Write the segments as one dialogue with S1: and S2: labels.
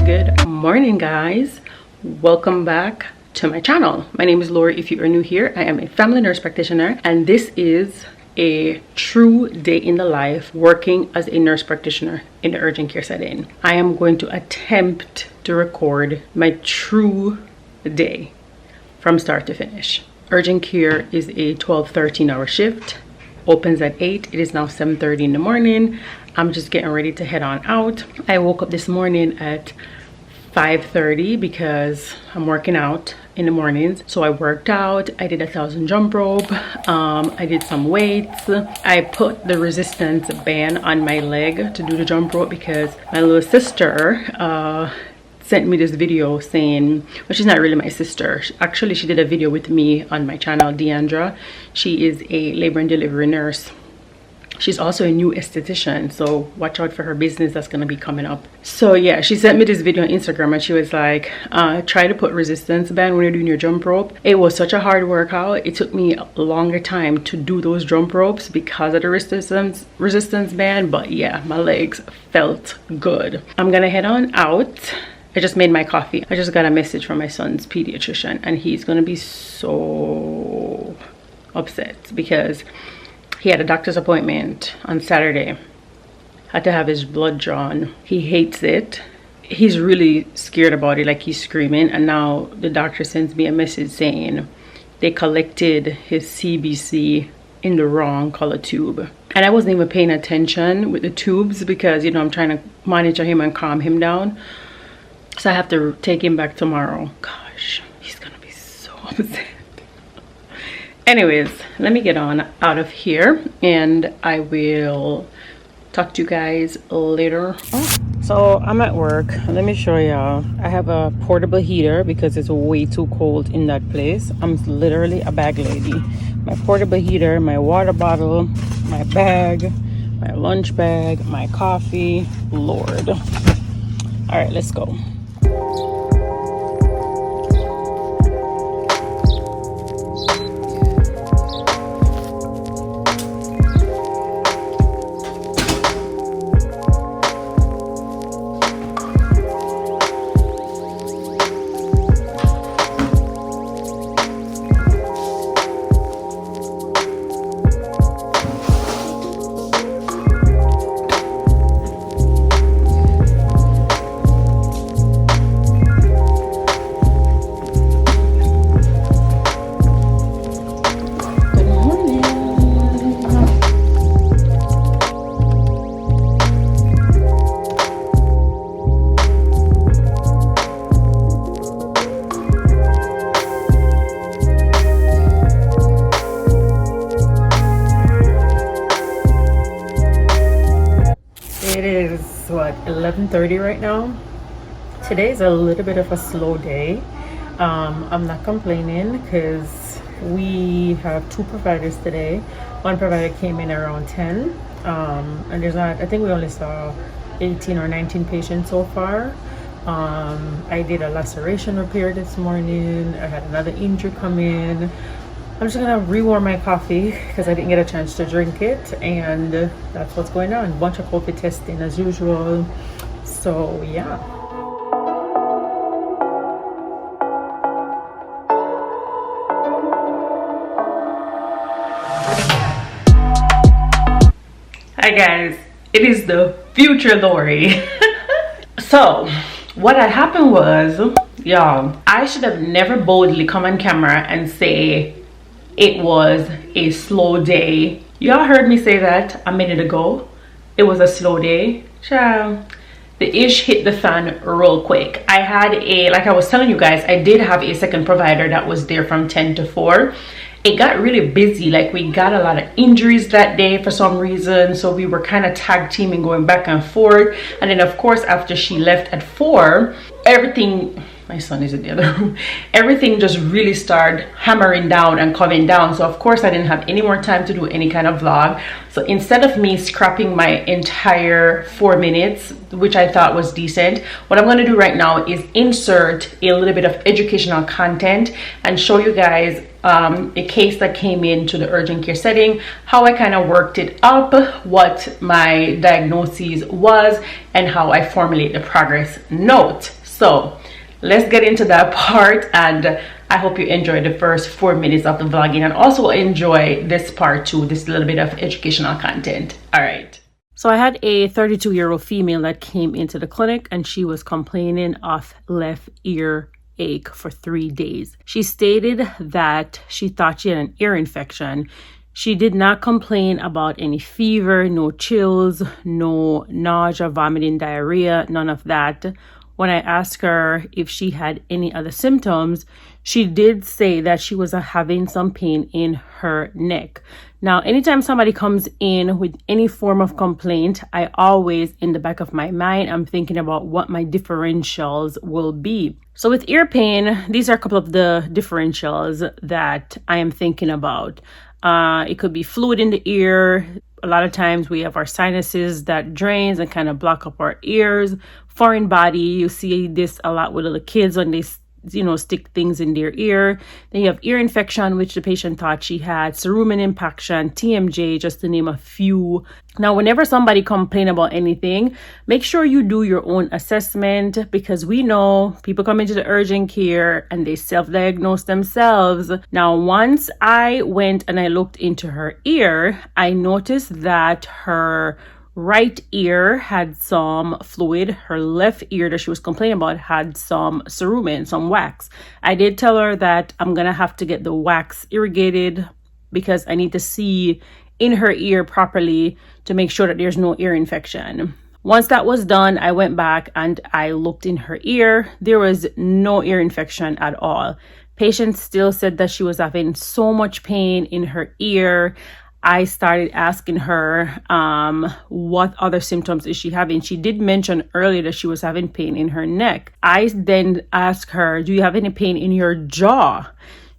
S1: Good morning, guys. Welcome back to my channel. My name is Lori. If you are new here, I am a family nurse practitioner, and this is a true day in the life working as a nurse practitioner in the urgent care setting. I am going to attempt to record my true day from start to finish. Urgent care is a 12-13 hour shift, opens at 8. It is now 7:30 in the morning. I'm just getting ready to head on out. I woke up this morning at 5:30 because I'm working out in the mornings. So I worked out, I did 1,000 jump rope, I did some weights. I put the resistance band on my leg to do the jump rope because my little sister sent me this video saying, well, she's not really my sister. Actually, she did a video with me on my channel, Deandra. She is a labor and delivery nurse. She's also a new esthetician, so watch out for her business that's gonna be coming up. So yeah, she sent me this video on Instagram and she was like, try to put resistance band when you're doing your jump rope. It was such a hard workout. It took me a longer time to do those jump ropes because of the resistance band, but yeah, my legs felt good. I'm gonna head on out. I just made my coffee. I just got a message from my son's pediatrician and he's gonna be so upset because he had a doctor's appointment on Saturday. Had to have his blood drawn. He hates it. He's really scared about it, like he's screaming. And now the doctor sends me a message saying they collected his CBC in the wrong color tube. And I wasn't even paying attention with the tubes because, you know, I'm trying to monitor him and calm him down. So I have to take him back tomorrow. Gosh, he's gonna be so upset. Anyways, let me get on out of here and I will talk to you guys later. So I'm at work. Let me show y'all. I have a portable heater because it's way too cold in that place. I'm literally a bag lady. My portable heater, my water bottle, my bag, my lunch bag, my coffee. Lord. All right, let's go. It is what, 11:30 right now. Today is a little bit of a slow day. I'm not complaining because we have two providers today. One provider came in around 10 and there's not, I think we only saw 18 or 19 patients so far. I did a laceration repair this morning. I had another injury come in. I'm just gonna rewarm my coffee because I didn't get a chance to drink it, and that's what's going on. A bunch of coffee testing as usual. So yeah. Hi guys, it is the future Lori. So what had happened was, y'all, I should have never boldly come on camera and say it was a slow day. Y'all heard me say that a minute ago. It was a slow day. Child, the ish hit the fan real quick. I had like I was telling you guys, I did have a second provider that was there from 10 to 4. It got really busy. Like, we got a lot of injuries that day for some reason, so we were kind of tag teaming, going back and forth. And then of course after she left at 4, everything, my son is in the other room. Everything just really started hammering down and coming down. So of course I didn't have any more time to do any kind of vlog. So instead of me scrapping my entire 4 minutes, which I thought was decent, what I'm going to do right now is insert a little bit of educational content and show you guys a case that came into the urgent care setting, how I kind of worked it up, what my diagnosis was, and how I formulate the progress note. So let's get into that part, and I hope you enjoy the first 4 minutes of the vlogging and also enjoy this part too, this little bit of educational content. All right. So I had a 32-year-old female that came into the clinic, and she was complaining of left ear ache for 3 days. She stated that she thought she had an ear infection. She did not complain about any fever, no chills, no nausea, vomiting, diarrhea, none of that. When I asked her if she had any other symptoms, she did say that she was having some pain in her neck. Now, anytime somebody comes in with any form of complaint, I always, in the back of my mind, I'm thinking about what my differentials will be. So with ear pain, these are a couple of the differentials that I am thinking about. It could be fluid in the ear. A lot of times we have our sinuses that drains and kind of block up our ears. Foreign body, you see this a lot with little kids when they stick things in their ear. Then you have ear infection, which the patient thought she had, cerumen impaction, TMJ, just to name a few. Now, whenever somebody complains about anything, make sure you do your own assessment, because we know people come into the urgent care and they self-diagnose themselves. Now, once I went and I looked into her ear, I noticed that her right ear had some fluid. Her left ear that she was complaining about had some cerumen, some wax. I did tell her that I'm going to have to get the wax irrigated because I need to see in her ear properly to make sure that there's no ear infection. Once that was done, I went back and I looked in her ear. There was no ear infection at all. Patient still said that she was having so much pain in her ear. I started asking her what other symptoms is she having. She did mention earlier that she was having pain in her neck. I then asked her, do you have any pain in your jaw?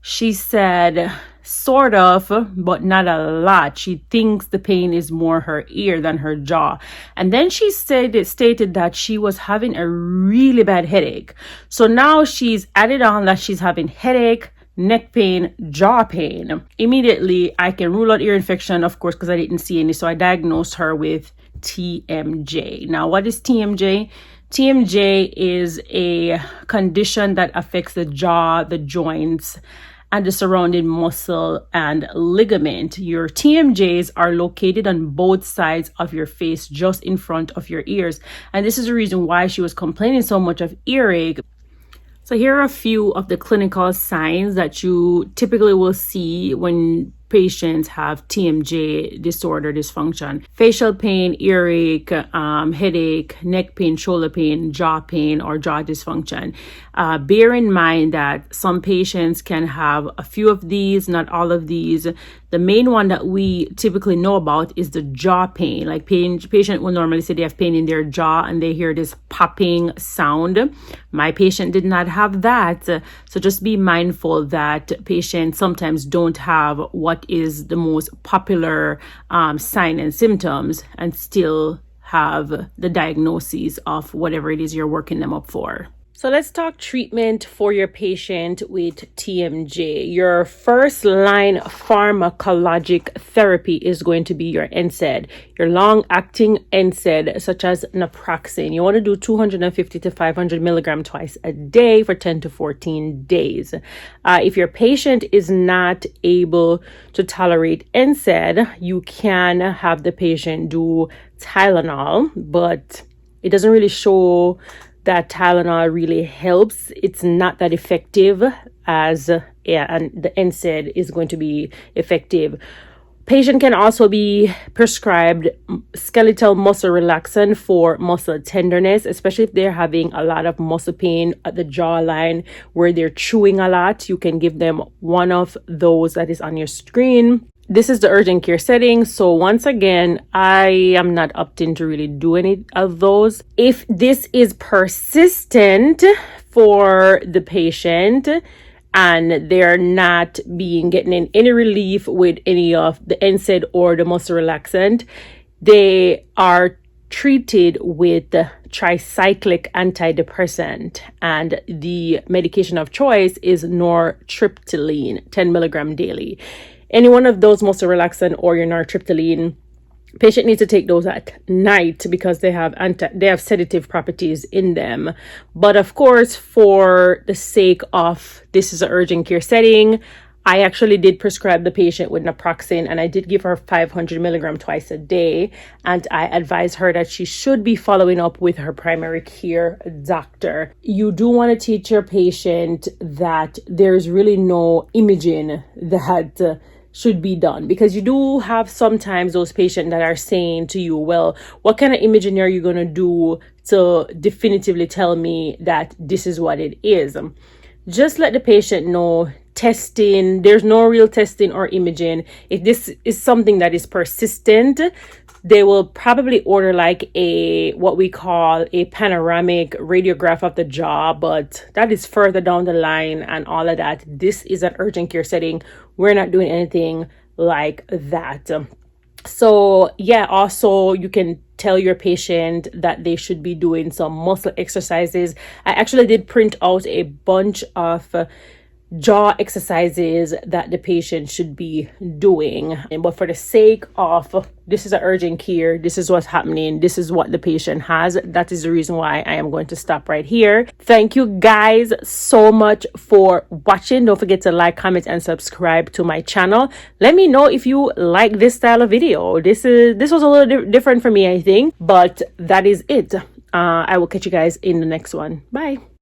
S1: She said, sort of, but not a lot. She thinks the pain is more her ear than her jaw. And then she stated that she was having a really bad headache. So now she's added on that she's having headache, neck pain, jaw pain. Immediately, I can rule out ear infection, of course, because I didn't see any. So I diagnosed her with TMJ. Now, what is TMJ? TMJ is a condition that affects the jaw, the joints, and the surrounding muscle and ligament. Your TMJs are located on both sides of your face, just in front of your ears. And this is the reason why she was complaining so much of earache. So here are a few of the clinical signs that you typically will see when patients have TMJ disorder dysfunction. Facial pain, earache, headache, neck pain, shoulder pain, jaw pain, or jaw dysfunction. Bear in mind that some patients can have a few of these, not all of these. The main one that we typically know about is the jaw pain. Like patient will normally say they have pain in their jaw and they hear this popping sound. My patient did not have that. So just be mindful that patients sometimes don't have what is the most popular sign and symptoms and still have the diagnosis of whatever it is you're working them up for. So let's talk treatment for your patient with TMJ. Your first line pharmacologic therapy is going to be your NSAID, your long-acting NSAID, such as naproxen. You want to do 250 to 500 milligrams twice a day for 10 to 14 days. If your patient is not able to tolerate NSAID, you can have the patient do Tylenol, but it doesn't really show that Tylenol really helps. It's not that effective as and the NSAID is going to be effective. Patient can also be prescribed skeletal muscle relaxant for muscle tenderness, especially if they're having a lot of muscle pain at the jawline where they're chewing a lot. You can give them one of those that is on your screen. This is the urgent care setting. So once again, I am not opting to really do any of those. If this is persistent for the patient and they're not getting any relief with any of the NSAID or the muscle relaxant, they are treated with tricyclic antidepressant, and the medication of choice is nortriptyline, 10 milligram daily. Any one of those muscle relaxant or your nortriptyline, patient needs to take those at night because they have sedative properties in them. But of course, for the sake of this is an urgent care setting, I actually did prescribe the patient with naproxen, and I did give her 500 milligram twice a day. And I advised her that she should be following up with her primary care doctor. You do want to teach your patient that there's really no imaging that should be done, because you do have sometimes those patients that are saying to you, well, what kind of imaging are you going to do to definitively tell me that this is what it is? Just let the patient know testing, there's no real testing or imaging. If this is something that is persistent, they will probably order like what we call a panoramic radiograph of the jaw, but that is further down the line and all of that. This is an urgent care setting. We're not doing anything like that. So yeah, also you can tell your patient that they should be doing some muscle exercises. I actually did print out a bunch of jaw exercises that the patient should be doing. But for the sake of this is an urgent care, this is what's happening, this is what the patient has, that is the reason why I am going to stop right here. Thank you guys so much for watching. Don't forget to like, comment, and subscribe to my channel. Let me know if you like this style of video. This was a little different for me, I think, but that is it. I will catch you guys in the next one. Bye.